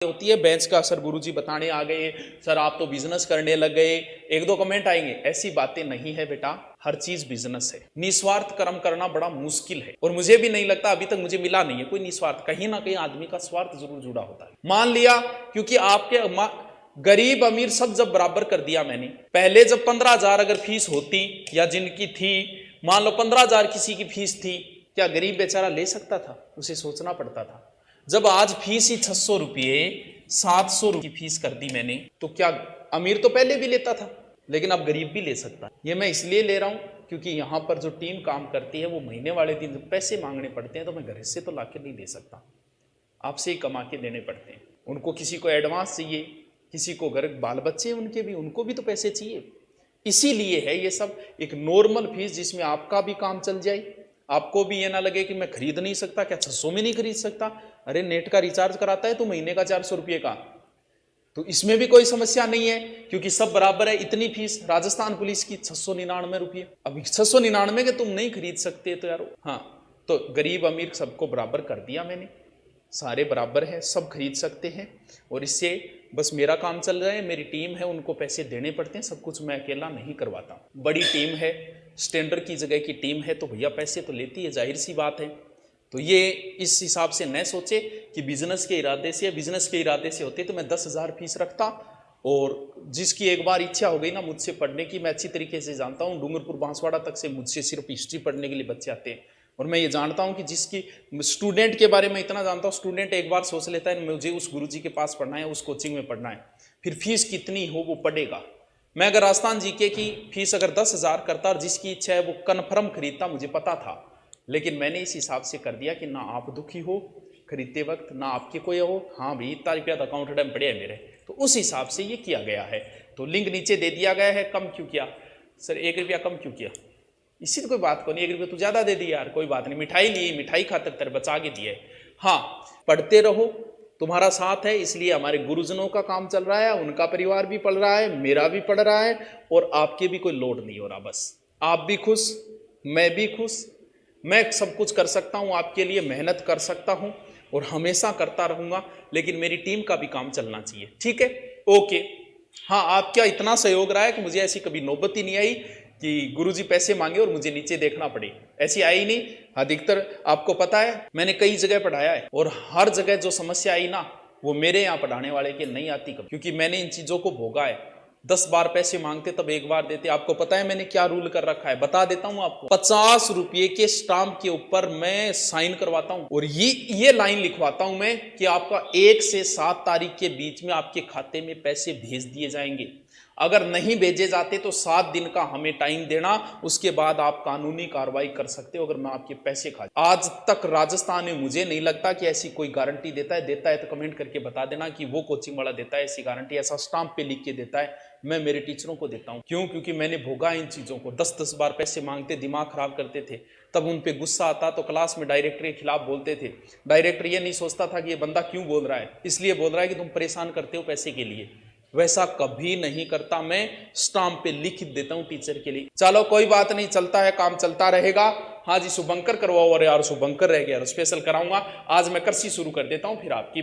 होती है बेंच का सर गुरुजी बताने आ गए, सर आप तो बिजनेस करने लग गए, एक दो कमेंट आएंगे। ऐसी बातें नहीं है बेटा, हर चीज बिजनेस है। निस्वार्थ कर्म करना बड़ा मुश्किल है और मुझे भी नहीं लगता, अभी तक मुझे मिला नहीं है कोई निस्वार्थ। कहीं ना कहीं आदमी का स्वार्थ जरूर जुड़ा होता है। मान लिया क्योंकि आपके गरीब अमीर सब जब बराबर कर दिया मैंने, पहले जब 15,000 अगर फीस होती या जिनकी थी, मान लो 15,000 किसी की फीस थी, क्या गरीब बेचारा ले सकता था? उसे सोचना पड़ता था। जब आज फीस ही 600 रुपये 700 रुपये फीस कर दी मैंने, तो क्या अमीर तो पहले भी लेता था, लेकिन अब गरीब भी ले सकता है। ये मैं इसलिए ले रहा हूं क्योंकि यहां पर जो टीम काम करती है वो महीने वाले दिन जब पैसे मांगने पड़ते हैं तो मैं घर से तो लाके नहीं दे सकता, आपसे ही कमा के देने पड़ते हैं। उनको किसी को एडवांस चाहिए, किसी को घर बाल बच्चे उनके भी, उनको भी तो पैसे चाहिए। इसीलिए है ये सब एक नॉर्मल फीस जिसमें आपका भी काम चल जाए, आपको भी ये ना लगे कि मैं खरीद नहीं सकता, क्या 600 में नहीं खरीद सकता? अरे नेट का रिचार्ज कराता है तो महीने का 400 रुपये का, तो इसमें भी कोई समस्या नहीं है क्योंकि सब बराबर है। इतनी फीस राजस्थान पुलिस की 699 रुपये, अभी 699 के तुम नहीं खरीद सकते तो यार। हाँ, तो गरीब अमीर सबको बराबर कर दिया मैंने, सारे बराबर हैं, सब खरीद सकते हैं। और इससे बस मेरा काम चल रहा है, मेरी टीम है, उनको पैसे देने पड़ते हैं, सब कुछ मैं अकेला नहीं करवाता। बड़ी टीम है, स्टैंडर्ड की जगह की टीम है, तो भैया पैसे तो लेती है, जाहिर सी बात है। तो ये इस हिसाब से न सोचे कि बिजनेस के इरादे से, बिजनेस के इरादे से होते तो मैं 10,000 फीस रखता। और जिसकी एक बार इच्छा हो गई ना मुझसे पढ़ने की, मैं अच्छी तरीके से जानता हूँ, डूंगरपुर बांसवाड़ा तक से मुझसे सिर्फ हिस्ट्री पढ़ने के लिए बच्चे आते हैं। और मैं ये जानता हूँ कि जिसकी स्टूडेंट के बारे में इतना जानता हूँ, स्टूडेंट एक बार सोच लेता है मुझे उस गुरुजी के पास पढ़ना है, उस कोचिंग में पढ़ना है, फिर फीस कितनी हो वो पढ़ेगा। मैं अगर राजस्थान जीके की फीस अगर 10,000 करता और जिसकी इच्छा है वो कन्फर्म खरीदता, मुझे पता था, लेकिन मैंने इस हिसाब से कर दिया कि ना आप दुखी हो खरीदते वक्त, ना आपके कोई हो हाँ भाई इतना रुपया तो अकाउंट में पड़े है मेरे, तो उस हिसाब से ये किया गया है। तो लिंक नीचे दे दिया गया है। कम क्यों किया सर? 1 रुपया कम क्यों किया? इसी तो कोई बात को नहीं, 1 रुपया तू ज्यादा दे दी यार, कोई बात नहीं, मिठाई ली, मिठाई खातर तेरे बचा के दिए। हाँ, पढ़ते रहो, तुम्हारा साथ है, इसलिए हमारे गुरुजनों का काम चल रहा है, उनका परिवार भी पढ़ रहा है, मेरा भी पढ़ रहा है, और आपके भी कोई लोड नहीं हो रहा। बस आप भी खुश, मैं भी खुश, मैं सब कुछ कर सकता हूं आपके लिए, मेहनत कर सकता हूं और हमेशा करता रहूंगा, लेकिन मेरी टीम का भी काम चलना चाहिए। ठीक है, ओके। हाँ, आपका इतना सहयोग रहा है कि मुझे ऐसी कभी नौबत ही नहीं आई कि गुरुजी पैसे मांगे और मुझे नीचे देखना पड़े, ऐसी आई नहीं। अधिकतर आपको पता है मैंने कई जगह पढ़ाया है और हर जगह जो समस्या आई ना वो मेरे यहाँ पढ़ाने वाले के नहीं आती कभी, क्योंकि मैंने इन चीजों को भोगा है। 10 बार पैसे मांगते तब 1 बार देते। आपको पता है मैंने क्या रूल कर रखा है, बता देता हूं आपको। 50 रुपये के स्टाम्प के ऊपर मैं साइन करवाता हूं और ये लाइन लिखवाता हूं मैं कि आपका 1 से 7 तारीख के बीच में आपके खाते में पैसे भेज दिए जाएंगे। अगर नहीं भेजे जाते तो 7 दिन का हमें टाइम देना, उसके बाद आप कानूनी कार्रवाई कर सकते हो अगर मैं आपके पैसे खा। आज तक राजस्थान में मुझे नहीं लगता कि ऐसी कोई गारंटी देता है तो कमेंट करके बता देना कि वो कोचिंग वाला देता है ऐसी गारंटी, ऐसा स्टाम्प पे लिख के देता है। मैं मेरे टीचरों को देता हूं। क्यों? क्योंकि मैंने भोगा इन चीजों को। 10-10 बार पैसे मांगते, दिमाग खराब करते थे, तब उन पे गुस्सा आता तो क्लास में डायरेक्टर के खिलाफ बोलते थे। डायरेक्टर ये नहीं सोचता था कि ये बंदा क्यों बोल रहा है, इसलिए बोल रहा है कि तुम परेशान करते हो पैसे के लिए। वैसा कभी नहीं करता, मैं स्टाम्प पे लिख देता हूं टीचर के लिए। चलो कोई बात नहीं, चलता है, काम चलता रहेगा। हाँ जी, शुभंकर करवाओ। अरे यार शुभंकर रह गया, स्पेशल कराऊंगा। आज मैं कृषि शुरू कर देता हूं, फिर आपकी